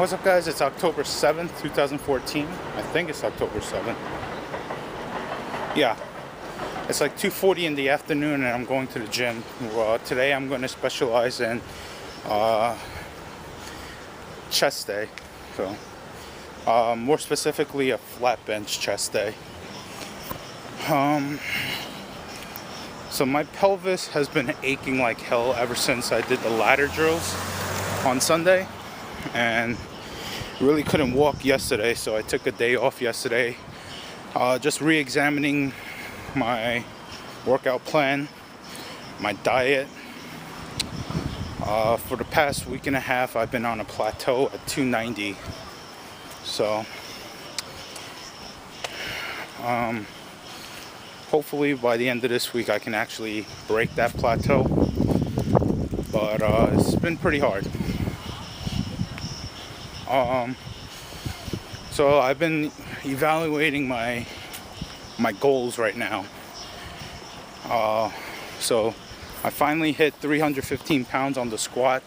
What's up, guys? It's October 7th, 2014. I think it's October 7th. Yeah, it's like 2:40 in the afternoon and I'm going to the gym. Today I'm going to specialize in chest day. So, more specifically, a flat bench chest day. So my pelvis has been aching like hell ever since I did the ladder drills on Sunday, and really couldn't walk yesterday, so I took a day off yesterday, just re-examining my workout plan, my diet. For the past week and a half I've been on a plateau at 290, so hopefully by the end of this week I can actually break that plateau, but it's been pretty hard. So I've been evaluating my goals right now. So I finally hit 315 pounds on the squat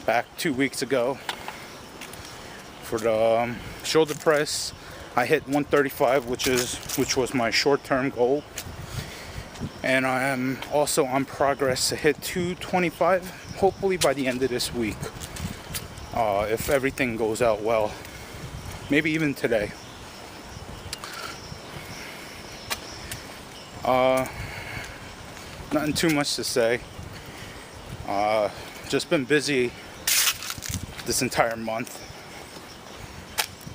back 2 weeks ago. For the shoulder press, I hit 135, which was my short-term goal, and I am also on progress to hit 225, hopefully by the end of this week. If everything goes out well, maybe even today. Nothing too much to say. Just been busy this entire month,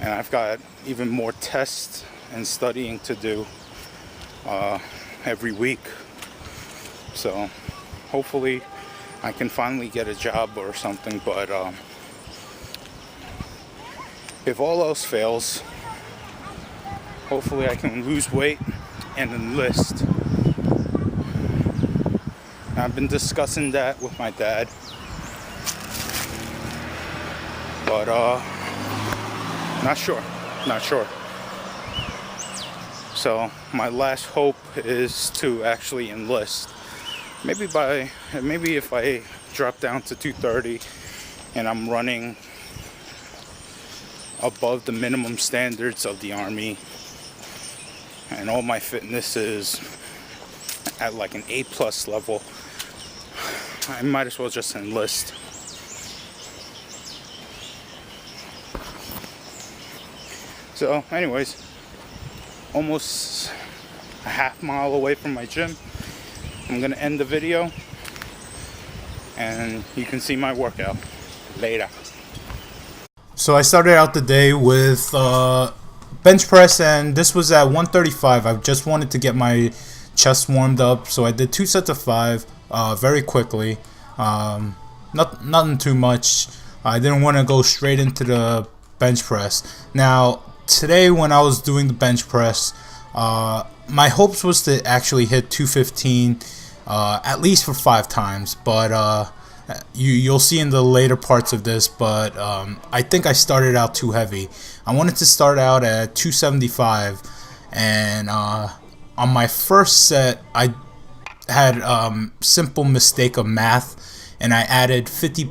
and I've got even more tests and studying to do every week. So hopefully I can finally get a job or something, but if all else fails, hopefully I can lose weight and enlist. I've been discussing that with my dad, but not sure. So my last hope is to actually enlist. Maybe if I drop down to 230 and I'm running above the minimum standards of the Army, and all my fitness is at like an A+ level, I might as well just enlist. So anyways, almost a half mile away from my gym. I'm gonna end the video and you can see my workout later. So I started out the day with bench press, and this was at 135. I just wanted to get my chest warmed up, so I did 2 sets of 5 very quickly. Nothing too much. I didn't want to go straight into the bench press. Now today when I was doing the bench press, my hopes was to actually hit 215 at least for 5 times, but you'll see in the later parts of this, but I think I started out too heavy. I wanted to start out at 275, and on my first set I had simple mistake of math, and I added 50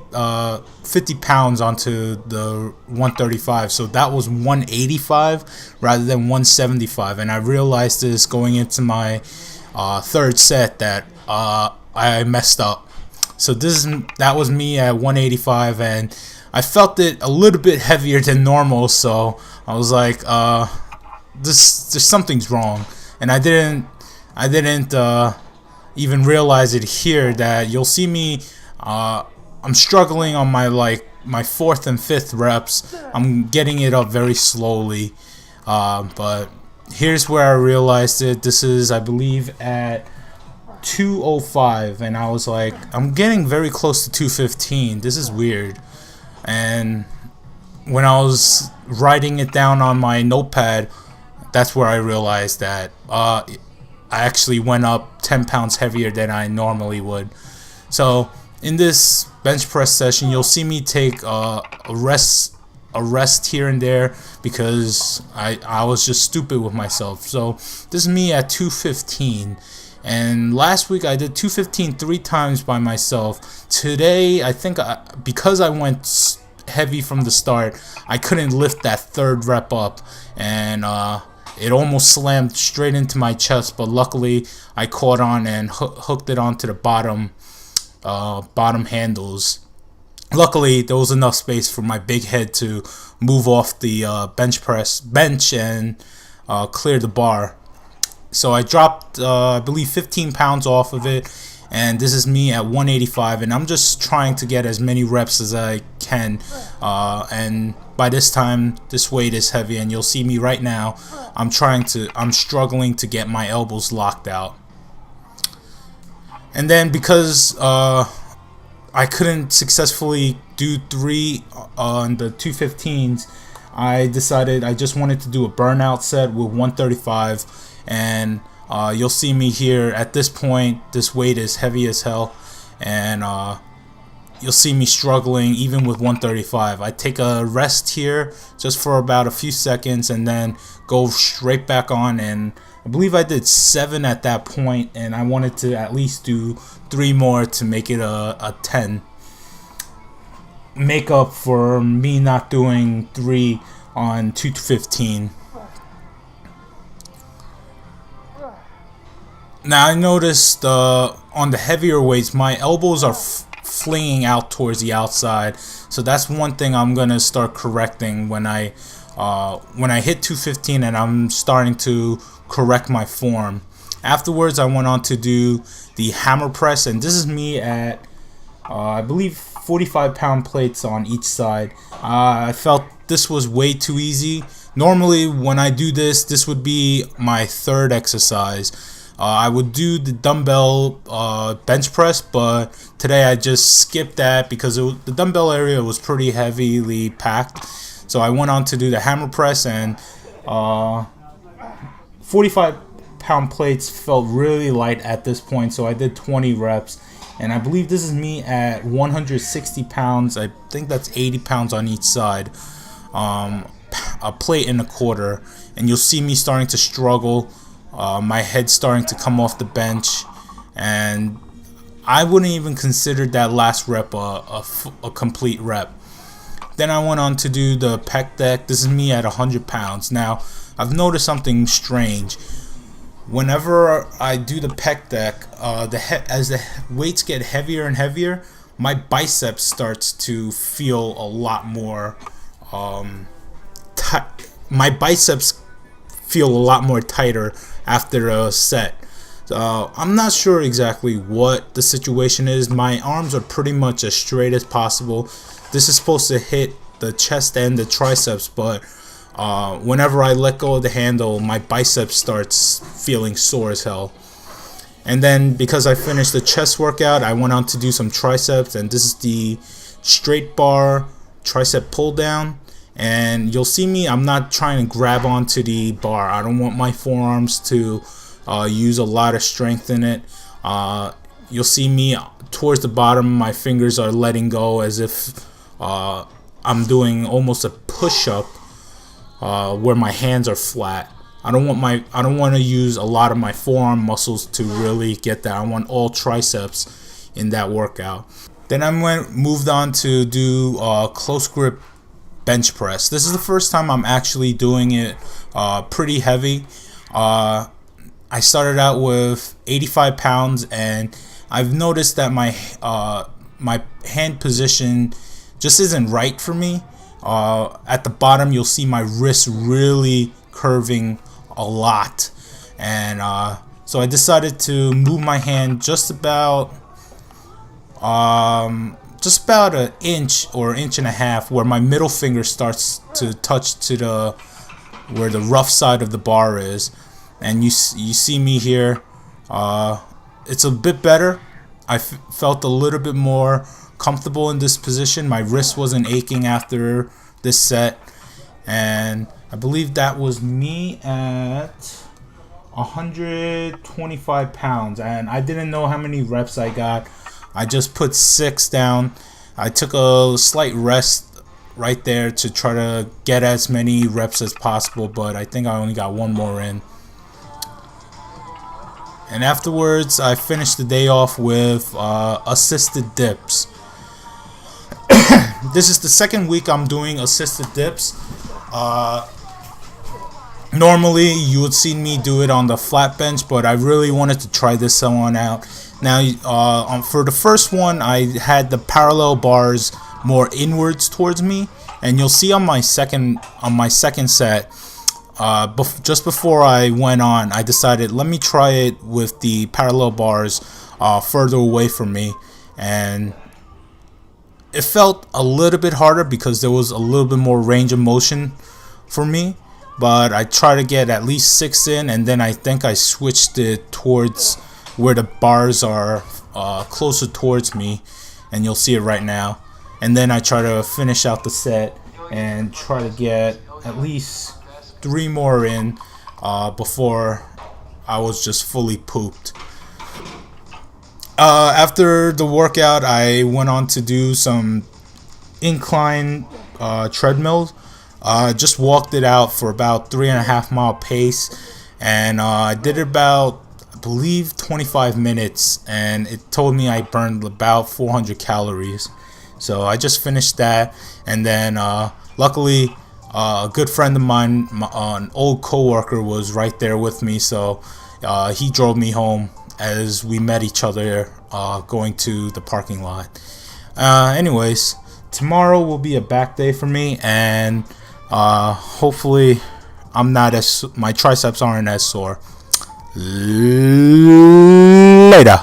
pounds onto the 135, so that was 185 rather than 175, and I realized this going into my third set that I messed up. So that was me at 185, and I felt it a little bit heavier than normal, so I was like, there's something's wrong, and I didn't even realize it here. That you'll see me, I'm struggling on my 4th and 5th reps. I'm getting it up very slowly, but here's where I realized it. This is, I believe, at 205, and I was like, I'm getting very close to 215. This is weird. And when I was writing it down on my notepad, that's where I realized that I actually went up 10 pounds heavier than I normally would. So in this bench press session, you'll see me take a rest here and there because I was just stupid with myself. So this is me at 215. And last week I did 215 3 times by myself. Today I think because I went heavy from the start, I couldn't lift that third rep up, and it almost slammed straight into my chest, but luckily I caught on and hooked it onto the bottom handles. Luckily, there was enough space for my big head to move off the bench and clear the bar. So I dropped, I believe, 15 pounds off of it, and this is me at 185, and I'm just trying to get as many reps as I can. And by this time, this weight is heavy, and you'll see me right now. I'm struggling to get my elbows locked out. And then because I couldn't successfully do 3 on the 215s, I decided I just wanted to do a burnout set with 135, and you'll see me here. At this point, this weight is heavy as hell, and you'll see me struggling even with 135. I take a rest here just for about a few seconds and then go straight back on, and I believe I did 7 at that point, and I wanted to at least do 3 more to make it a 10. Make up for me not doing 3 on 215. Now I noticed on the heavier weights, my elbows are flinging out towards the outside, so that's one thing I'm gonna start correcting when I hit 215, and I'm starting to correct my form. Afterwards, I went on to do the hammer press, and this is me at I believe 45-pound plates on each side. I felt this was way too easy. Normally when I do this would be my 3rd exercise. I would do the dumbbell bench press, but today I just skipped that because the dumbbell area was pretty heavily packed. So I went on to do the hammer press, and 45-pound plates felt really light at this point, so I did 20 reps. And I believe this is me at 160 pounds. I think that's 80 pounds on each side. A plate and a quarter. And you'll see me starting to struggle. My head starting to come off the bench. And I wouldn't even consider that last rep a complete rep. Then I went on to do the pec deck. This is me at 100 pounds. Now, I've noticed something strange. Whenever I do the pec deck, as the weights get heavier and heavier, my biceps starts to feel a lot more my biceps feel a lot more tighter after a set. I'm not sure exactly what the situation is. My arms are pretty much as straight as possible. This is supposed to hit the chest and the triceps, but whenever I let go of the handle, my biceps starts feeling sore as hell. And then because I finished the chest workout, I went on to do some triceps, and this is the straight bar tricep pull down. And you'll see me, I'm not trying to grab onto the bar. I don't want my forearms to use a lot of strength in it. You'll see me towards the bottom, my fingers are letting go as if I'm doing almost a push-up where my hands are flat. I don't want to use a lot of my forearm muscles to really get that. I want all triceps in that workout. Then I moved on to do close grip bench press. This is the first time I'm actually doing it pretty heavy. I started out with 85 pounds, and I've noticed that my hand position just isn't right for me. At the bottom, you'll see my wrist really curving a lot, and so I decided to move my hand just about an inch or inch and a half, where my middle finger starts to touch to where the rough side of the bar is. And you see me here. It's a bit better. I felt a little bit more comfortable in this position. My wrist wasn't aching after this set, and I believe that was me at 125 pounds, and I didn't know how many reps I got. I just put 6 down. I took a slight rest right there to try to get as many reps as possible, but I think I only got 1 more in. And afterwards, I finished the day off with assisted dips. This is the second week I'm doing assisted dips. Normally you would see me do it on the flat bench, but I really wanted to try this one out. Now for the first one, I had the parallel bars more inwards towards me, and you'll see on my second set, just before I went on, I decided let me try it with the parallel bars further away from me, and it felt a little bit harder because there was a little bit more range of motion for me. But I try to get at least 6 in, and then I think I switched it towards where the bars are closer towards me, and you'll see it right now. And then I try to finish out the set and try to get at least 3 more in before I was just fully pooped. After the workout, I went on to do some incline treadmills. Just walked it out for about 3.5 mile pace, and I did it about, I believe, 25 minutes, and it told me I burned about 400 calories. So I just finished that, and then luckily a good friend of mine, an old coworker, was right there with me, so he drove me home as we met each other going to the parking lot. Anyways, tomorrow will be a back day for me, and hopefully my triceps aren't as sore. Later.